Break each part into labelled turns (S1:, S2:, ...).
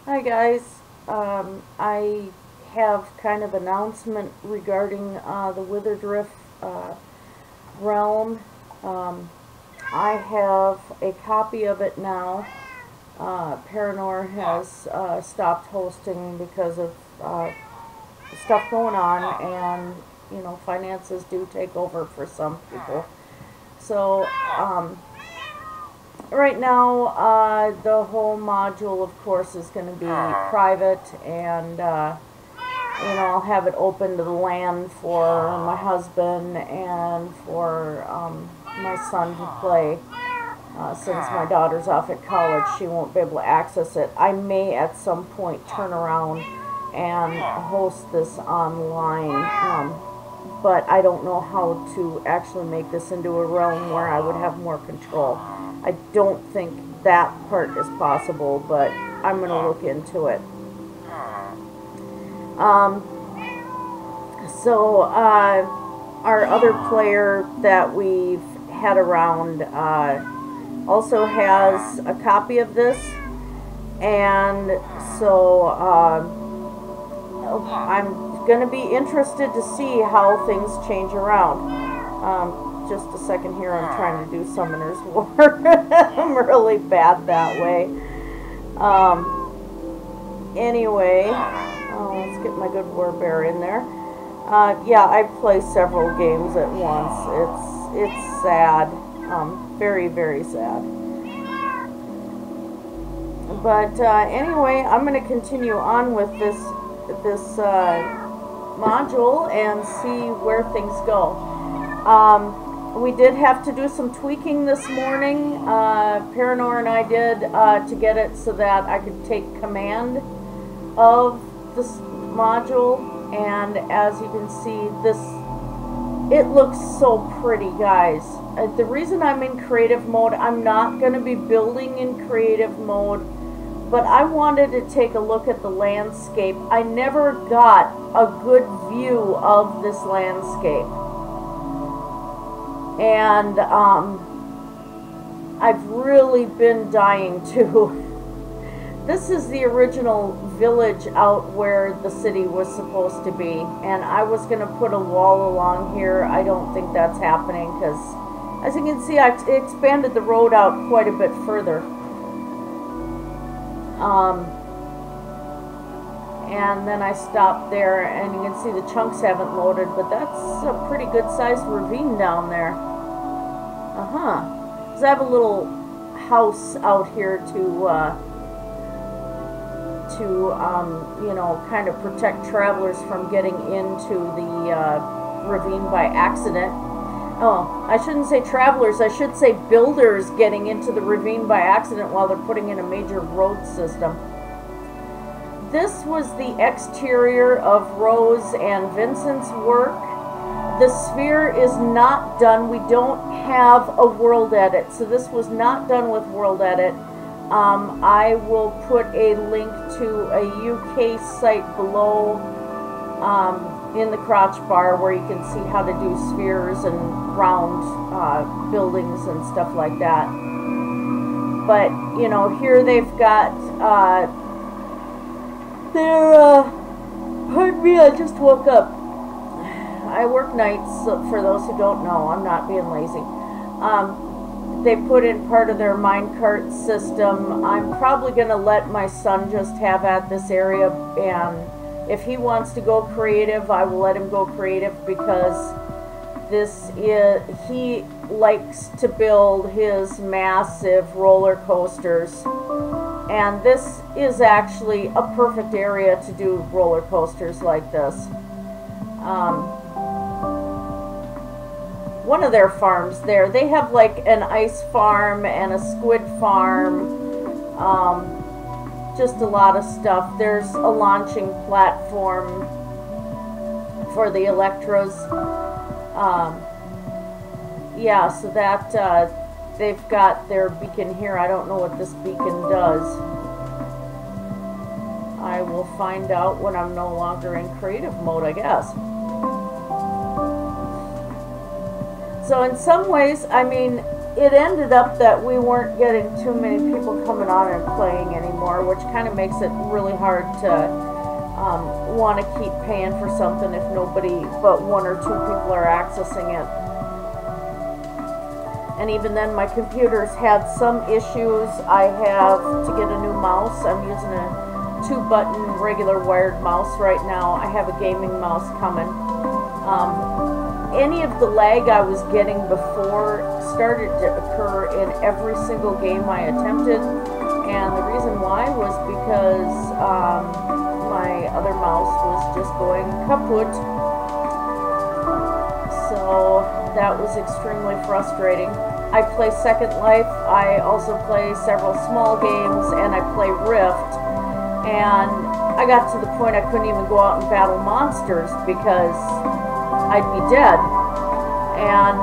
S1: Hi guys, I have kind of announcement regarding the Witherdriff realm. Um, I have a copy of it now. Paranor has stopped hosting because of stuff going on, and finances do take over for some people. So right now, the whole module, of course, is going to be private, and I'll have it open to the land for my husband and for my son to play. Since my daughter's off at college, she won't be able to access it. I may at some point turn around and host this online, but I don't know how to actually make this into a realm where I would have more control. I don't think that part is possible, but I'm going to look into it. Our other player that we've had around also has a copy of this, and so I'm going to be interested to see how things change around. Just a second here, I'm trying to do Summoner's War. I'm really bad that way. Anyway, let's get my good warbear in there. Yeah, I play several games at once. It's sad. Very, very sad. But anyway, I'm going to continue on with this module and see where things go. We did have to do some tweaking this morning. Paranor and I did to get it so that I could take command of this module, and as you can see, it looks so pretty, guys. The reason I'm in creative mode, I'm not going to be building in creative mode, but I wanted to take a look at the landscape. I never got a good view of this landscape. And I've really been dying to. This is the original village out where the city was supposed to be, and I was going to put a wall along here. I don't think that's happening because, as you can see, I've expanded the road out quite a bit further. And then I stopped there, and you can see the chunks haven't loaded, but that's a pretty good sized ravine down there. Because I have a little house out here to kind of protect travelers from getting into the ravine by accident. Oh, I shouldn't say travelers, I should say builders getting into the ravine by accident while they're putting in a major road system. This was the exterior of Rose and Vincent's work. The sphere is not done. We don't have a world edit, so this was not done with world edit. I will put a link to a UK site below in the crotch bar where you can see how to do spheres and round buildings and stuff like that. But, here they've got pardon me, I just woke up. I work nights, for those who don't know. I'm not being lazy. They put in part of their minecart system. I'm probably going to let my son just have at this area, and if he wants to go creative, I will let him go creative, because he likes to build his massive roller coasters, and this is actually a perfect area to do roller coasters like this. One of their farms there, they have like an ice farm and a squid farm, just a lot of stuff. There's a launching platform for the Electras. Yeah, so that they've got their beacon here. I don't know what this beacon does. I will find out when I'm no longer in creative mode, I guess. So in some ways, I mean, it ended up that we weren't getting too many people coming on and playing anymore, which kind of makes it really hard to want to keep paying for something if nobody but one or two people are accessing it. And even then, my computer's had some issues. I have to get a new mouse. I'm using a 2-button regular wired mouse right now. I have a gaming mouse coming. Any of the lag I was getting before started to occur in every single game I attempted, and the reason why was because my other mouse was just going kaput. So that was extremely frustrating. I play Second Life. I also play several small games, and I play Rift. And I got to the point I couldn't even go out and battle monsters because I'd be dead. And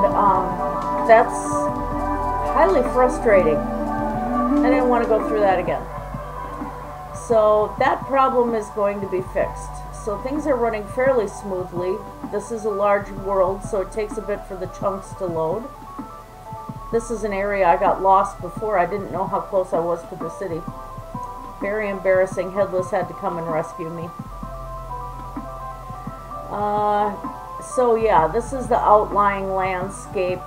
S1: that's highly frustrating. I didn't want to go through that again. So that problem is going to be fixed. So things are running fairly smoothly. This is a large world, so it takes a bit for the chunks to load. This is an area I got lost before. I didn't know how close I was to the city. Very embarrassing. Headless had to come and rescue me. So yeah, this is the outlying landscape.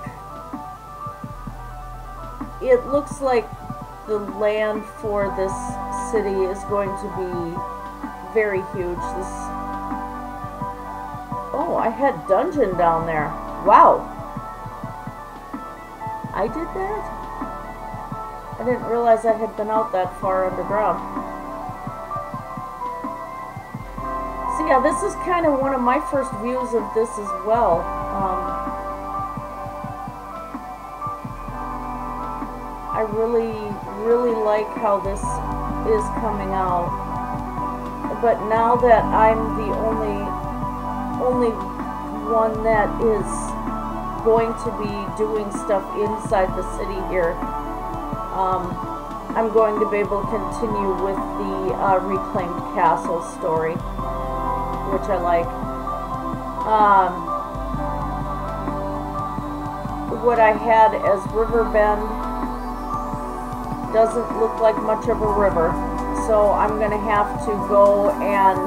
S1: It looks like the land for this city is going to be very huge. Oh, I had dungeon down there. Wow. I did that? I didn't realize I had been out that far underground. So yeah, this is kind of one of my first views of this as well. I really like how this is coming out. But now that I'm the only one that is going to be doing stuff inside the city here, I'm going to be able to continue with the reclaimed castle story, which I like. What I had as Riverbend doesn't look like much of a river, so I'm going to have to go and,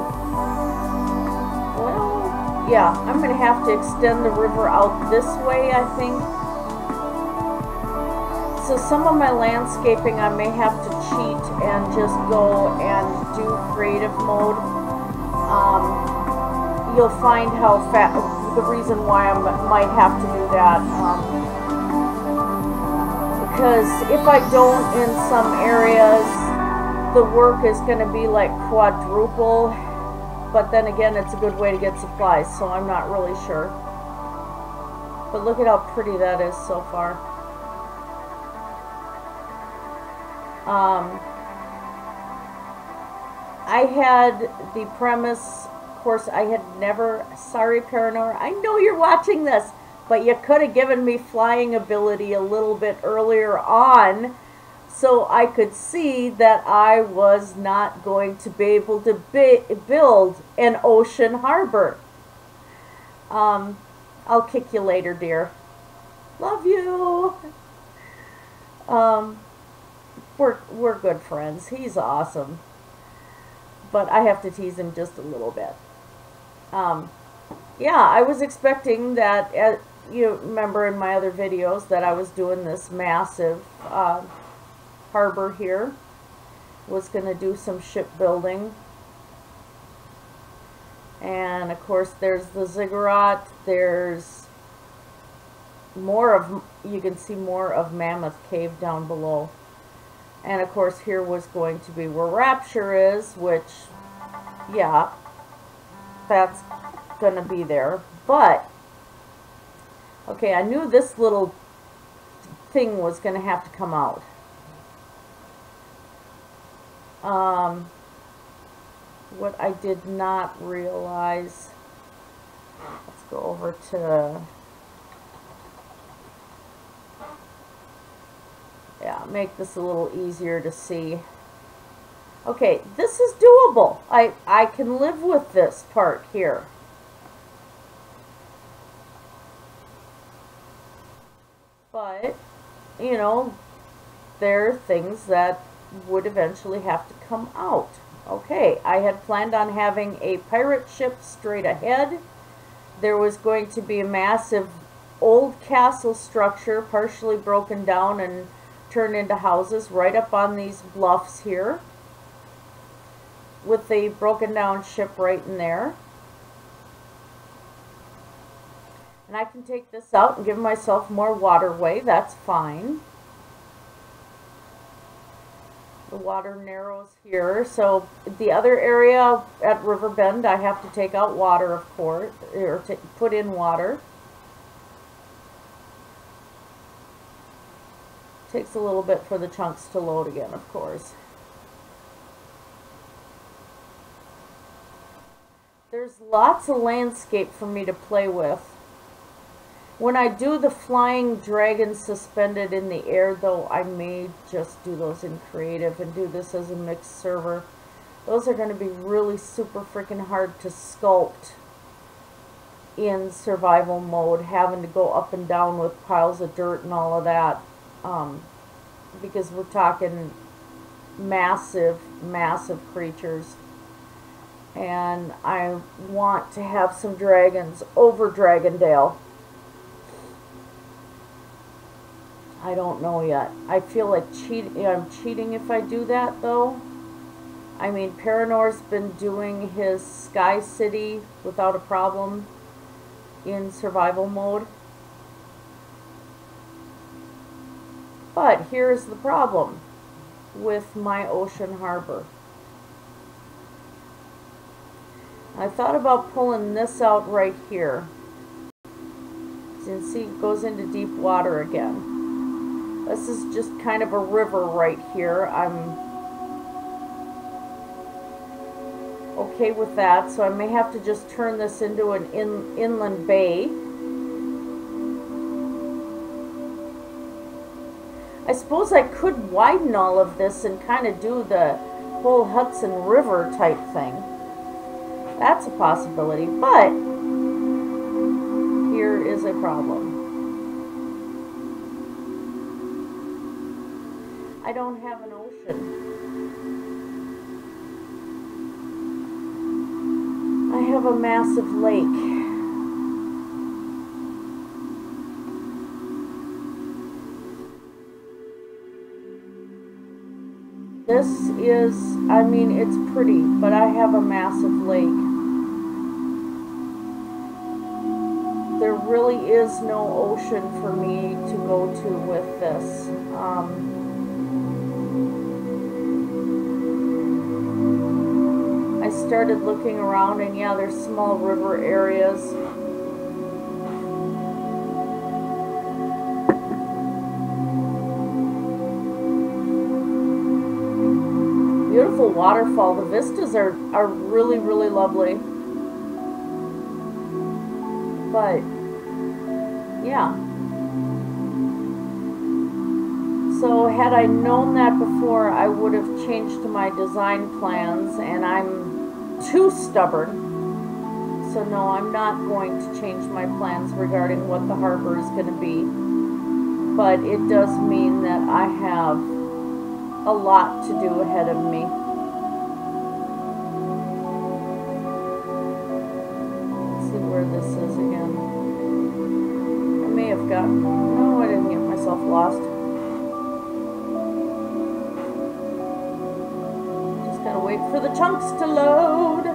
S1: well, yeah, I'm going to have to extend the river out this way, I think. So some of my landscaping I may have to cheat and just go and do creative mode. You'll find how the reason why I might have to do that. Because if I don't in some areas, the work is going to be like quadruple. But then again, it's a good way to get supplies, so I'm not really sure. But look at how pretty that is so far. I had the premise, of course, I had never, sorry Paranor, I know you're watching this, but you could have given me flying ability a little bit earlier on so I could see that I was not going to be able to build an ocean harbor. I'll kick you later, dear. Love you. We're good friends. He's awesome. But I have to tease him just a little bit. Yeah, I was expecting that, you remember in my other videos, that I was doing this massive harbor here. Was going to do some shipbuilding. And of course there's the ziggurat. There's more of, you can see more of Mammoth Cave down below. And of course here was going to be where Rapture is, which, yeah, that's going to be there. But, okay, I knew this little thing was going to have to come out. What I did not realize, let's go over to, yeah, make this a little easier to see. Okay, this is doable. I can live with this part here. But you know, they're things that would eventually have to come out. Okay, I had planned on having a pirate ship straight ahead. There was going to be a massive old castle structure, partially broken down and turned into houses right up on these bluffs here, with the broken down ship right in there. And I can take this out and give myself more waterway. That's fine. The water narrows here. So the other area at Riverbend, I have to take out water, of course, or put in water. Takes a little bit for the chunks to load again, of course. There's lots of landscape for me to play with. When I do the flying dragon suspended in the air, though, I may just do those in creative and do this as a mixed server. Those are going to be really super freaking hard to sculpt in survival mode, having to go up and down with piles of dirt and all of that, because we're talking massive, massive creatures. And I want to have some dragons over Dragondale. I don't know yet. I feel like I'm cheating if I do that, though. I mean, Paranor's been doing his Sky City without a problem in survival mode. But here's the problem with my ocean harbor. I thought about pulling this out right here. As you can see, it goes into deep water again. This is just kind of a river right here. I'm okay with that, so I may have to just turn this into an inland bay. I suppose I could widen all of this and kind of do the whole Hudson River type thing. That's a possibility, but here is a problem. I don't have an ocean. I have a massive lake. This is, I mean, it's pretty, but I have a massive lake. There really is no ocean for me to go to with this. I started looking around, and yeah, there's small river areas. Beautiful waterfall. The vistas are really, really lovely. But yeah. So had I known that before, I would have changed my design plans, and I'm too stubborn. So no, I'm not going to change my plans regarding what the harbor is going to be. But it does mean that I have a lot to do ahead of me. Let's see where this is again. I may have got... No, I didn't get myself lost. Just gotta wait for the chunks to load.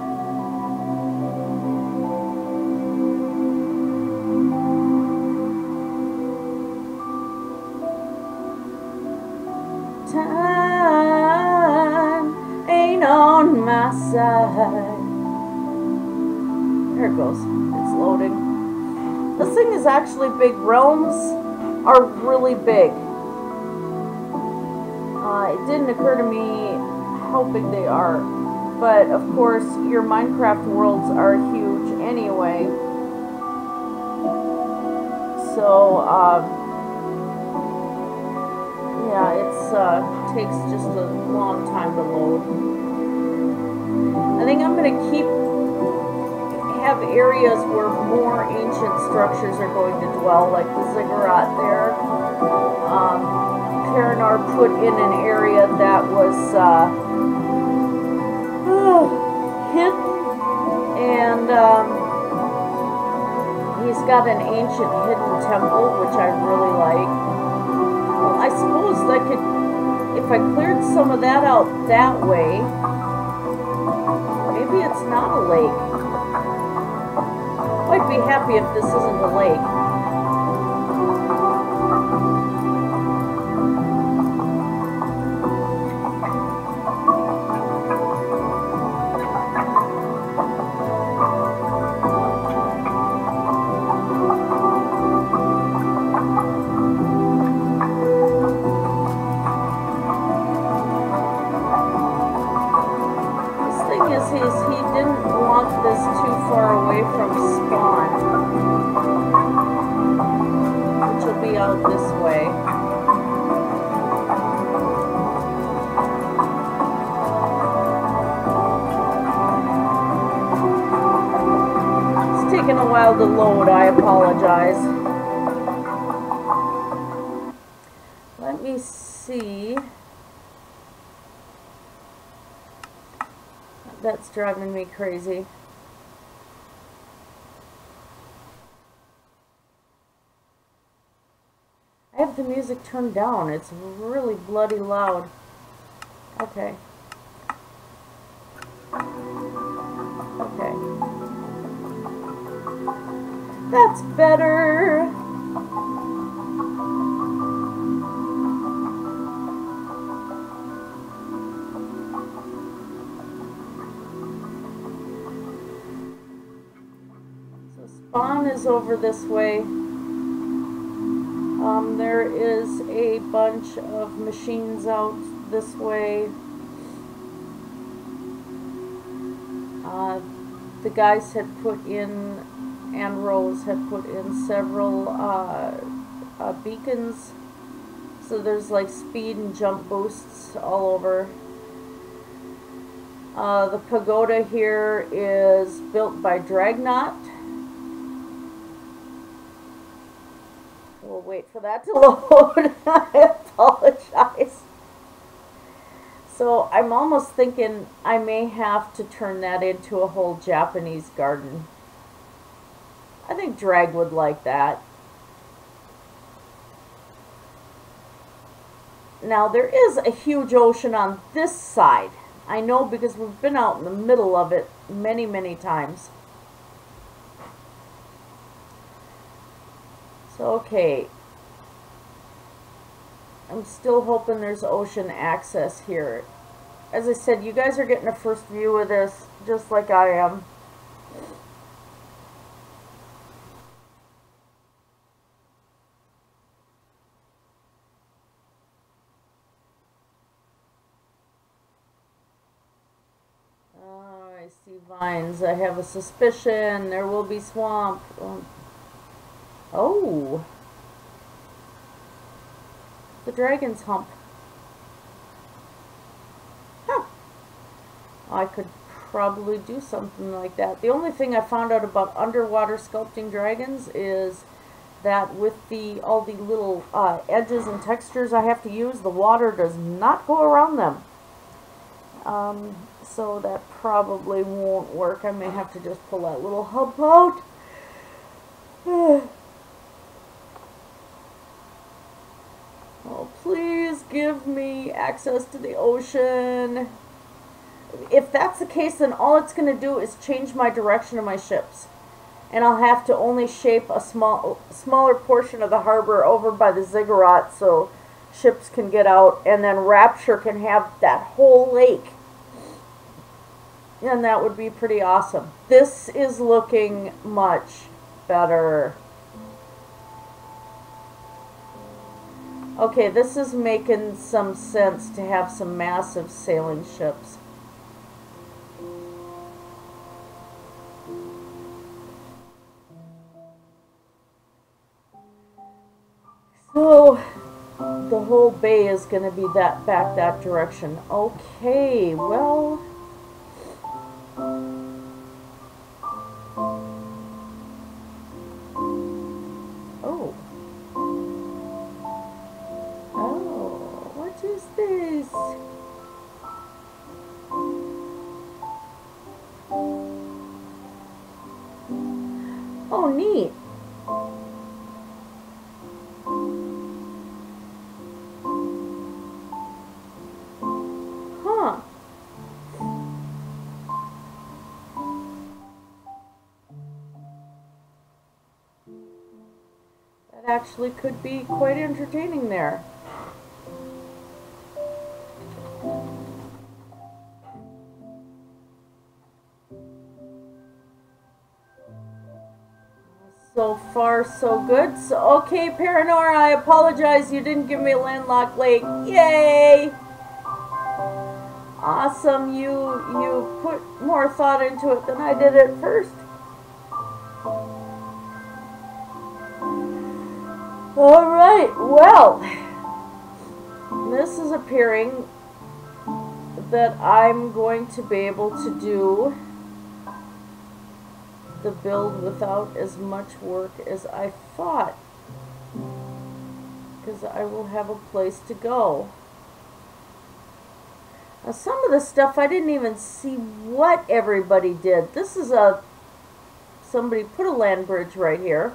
S1: On my side. There it goes. It's loading. This thing is actually big. Realms are really big. It didn't occur to me how big they are. But, of course, your Minecraft worlds are huge anyway. So, yeah, it takes just a long time to load. I think I'm going to have areas where more ancient structures are going to dwell, like the ziggurat there. Paranor put in an area that was hidden, and he's got an ancient hidden temple, which I really like. Well, I suppose I could, if I cleared some of that out that way, maybe it's not a lake. I'd be happy if this isn't a lake. He didn't want this too far away from spawn, which will be out this way. It's taking a while to load, I apologize. Let me see. That's driving me crazy. I have the music turned down. It's really bloody loud. Okay. Okay. That's better. Spawn is over this way. There is a bunch of machines out this way. The guys had put in, and Rose had put in several beacons. So there's like speed and jump boosts all over. The pagoda here is built by Dragnot. We'll wait for that to load. I apologize. So I'm almost thinking I may have to turn that into a whole Japanese garden. I think Drag would like that. Now there is a huge ocean on this side. I know because we've been out in the middle of it many, many times. So, okay. I'm still hoping there's ocean access here. As I said, you guys are getting a first view of this, just like I am. Oh, I see vines. I have a suspicion there will be swamp. Oh. The dragon's hump. Huh. I could probably do something like that. The only thing I found out about underwater sculpting dragons is that with all the little edges and textures I have to use, the water does not go around them. So that probably won't work. I may have to just pull that little hump out. Oh, please give me access to the ocean. If that's the case, then all it's going to do is change my direction of my ships. And I'll have to only shape a smaller portion of the harbor over by the ziggurat so ships can get out. And then Rapture can have that whole lake. And that would be pretty awesome. This is looking much better. Okay, this is making some sense to have some massive sailing ships. So, the whole bay is going to be back that direction. Okay, well... Oh, neat. Huh. That actually could be quite entertaining there. So far, so good. So, okay, Paranor, I apologize. You didn't give me a landlocked lake. Yay! Awesome. You put more thought into it than I did at first. All right. Well, this is appearing that I'm going to be able to do the build without as much work as I thought, because I will have a place to go. Now, some of the stuff I didn't even see what everybody did. This is somebody put a land bridge right here.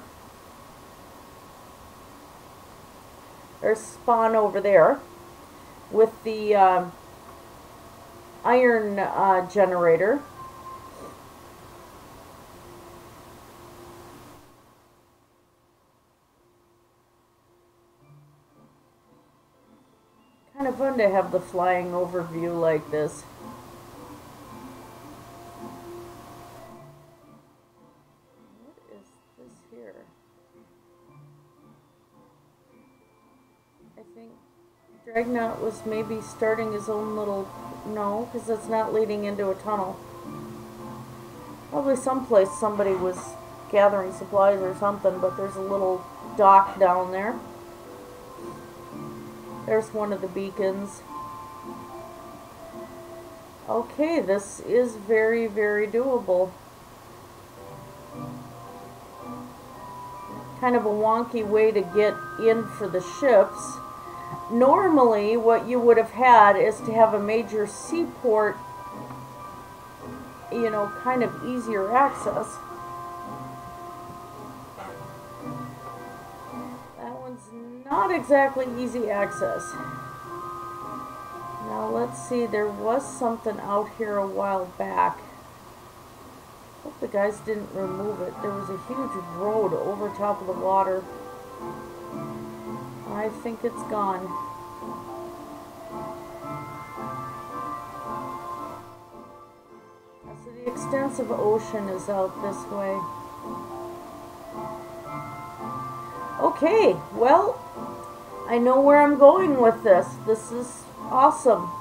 S1: There's spawn over there with the iron generator. Kind of fun to have the flying overview like this. What is this here? I think Dragnaut was maybe starting his own little... No, because it's not leading into a tunnel. Probably someplace somebody was gathering supplies or something, but there's a little dock down there. There's one of the beacons. Okay, this is very, very doable. Kind of a wonky way to get in for the ships. Normally, what you would have had is to have a major seaport, you know, kind of easier access. That one's not exactly easy access. Now let's see, there was something out here a while back. Hope the guys didn't remove it. There was a huge road over top of the water. I think it's gone. So the extensive ocean is out this way. Okay, well, I know where I'm going with this. This is awesome.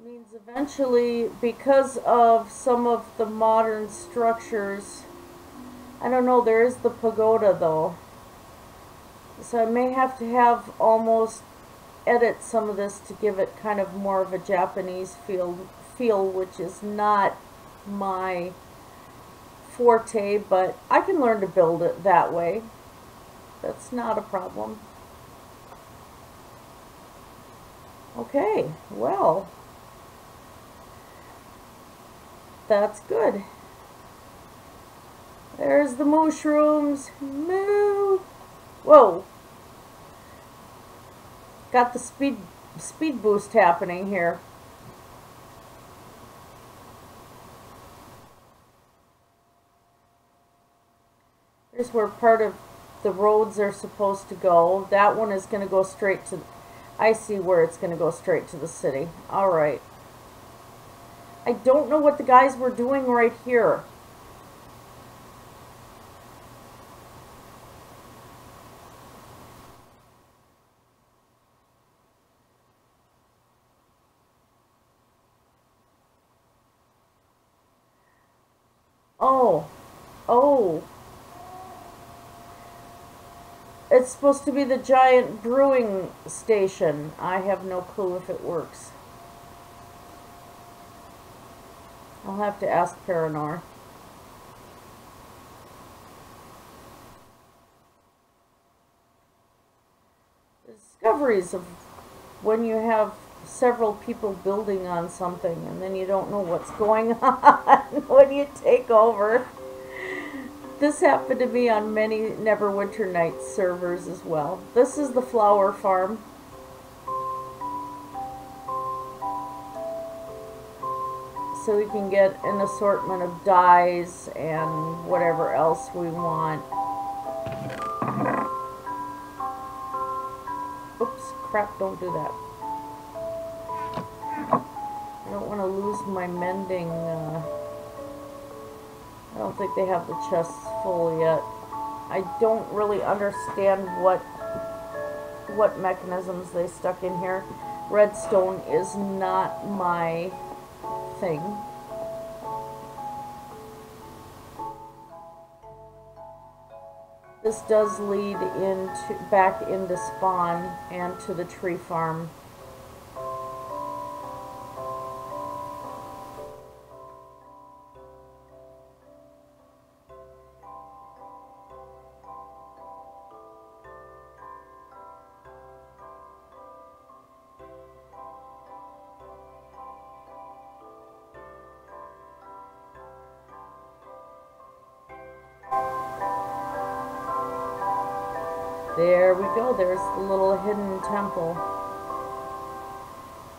S1: Means eventually, because of some of the modern structures, I don't know, there is the pagoda though. So I may have to have almost edit some of this to give it kind of more of a Japanese feel, which is not my forte, but I can learn to build it that way. That's not a problem. Okay, well, that's good. There's the mushrooms. Moo! Whoa! Got the speed boost happening here. Here's where part of the roads are supposed to go. That one is going to go straight to... I see where it's going to go straight to the city. Alright. I don't know what the guys were doing right here. Oh. It's supposed to be the giant brewing station. I have no clue if it works. I'll have to ask Paranor. The discoveries of when you have several people building on something, and then you don't know what's going on when you take over. This happened to me on many Neverwinter Nights servers as well. This is the flower farm. So we can get an assortment of dyes and whatever else we want. Oops, crap, don't do that. I don't want to lose my mending. I don't think they have the chests full yet. I don't really understand what mechanisms they stuck in here. Redstone is not my thing. This does lead back into spawn and to the tree farm. There we go, there's the little hidden temple.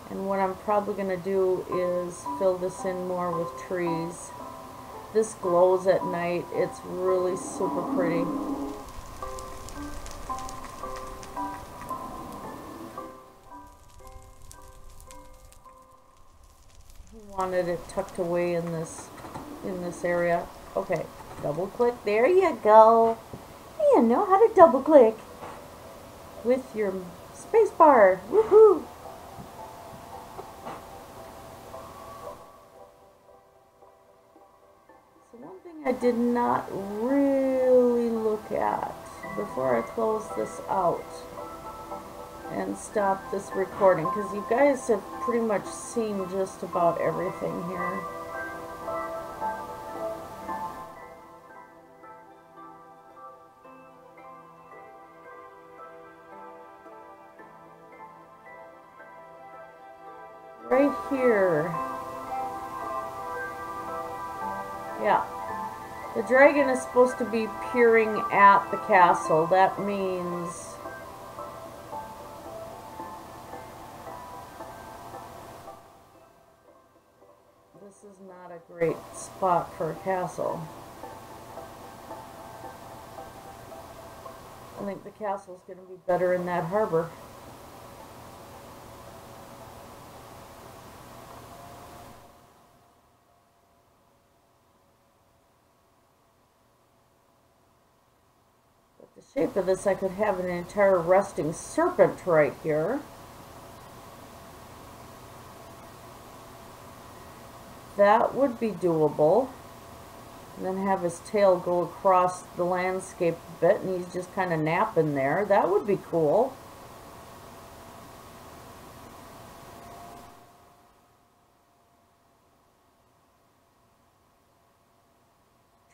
S1: And what I'm probably going to do is fill this in more with trees. This glows at night, it's really super pretty. Wanted it tucked away in this area. Okay, double click, there you go. You know how to double click with your space bar. Woohoo! So one thing I did not really look at before I close this out and stop this recording, because you guys have pretty much seen just about everything here. Right here. Yeah. The dragon is supposed to be peering at the castle. That means this is not a great spot for a castle. I think the castle is going to be better in that harbor. The shape of this, I could have an entire resting serpent right here. That would be doable. And then have his tail go across the landscape a bit and he's just kind of napping there. That would be cool.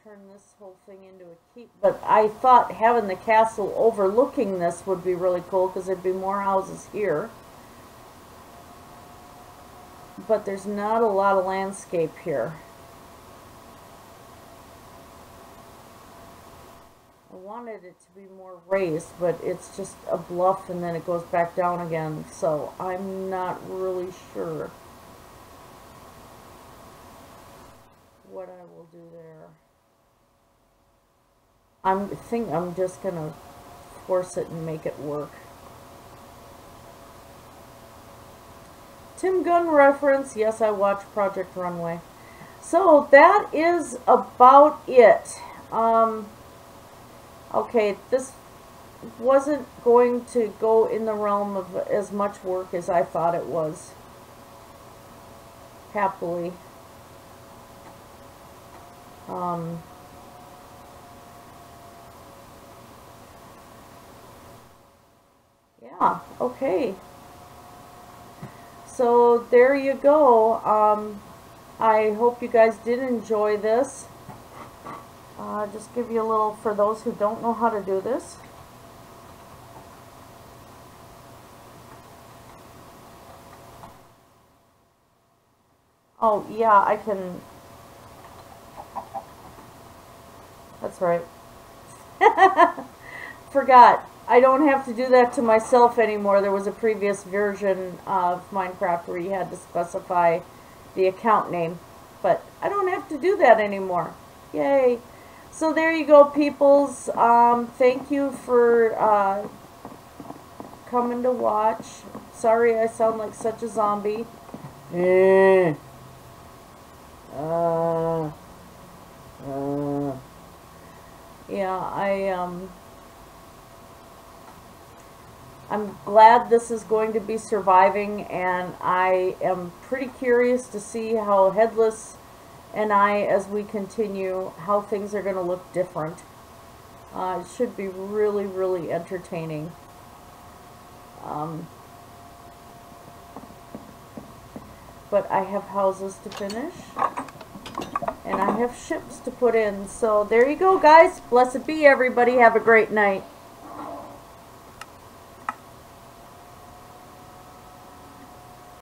S1: Turn this whole thing into a keep. But I thought having the castle overlooking this would be really cool because there'd be more houses here. But there's not a lot of landscape here. I wanted it to be more raised, but it's just a bluff and then it goes back down again. So I'm not really sure what I will do there. I think I'm just going to force it and make it work. Tim Gunn reference. Yes, I watched Project Runway. So that is about it. Okay, this wasn't going to go in the realm of as much work as I thought it was. Happily. Yeah, okay. So there you go. I hope you guys did enjoy this. Just give you a little, for those who don't know how to do this. Oh, yeah, I can... That's right. Forgot. I don't have to do that to myself anymore. There was a previous version of Minecraft where you had to specify the account name. But I don't have to do that anymore. Yay. So there you go, peoples. Thank you for coming to watch. Sorry I sound like such a zombie. Yeah, I'm glad this is going to be surviving, and I am pretty curious to see how Headless and I, as we continue, how things are going to look different. It should be really, really entertaining. But I have houses to finish, and I have ships to put in. So there you go, guys. Blessed be everybody. Have a great night.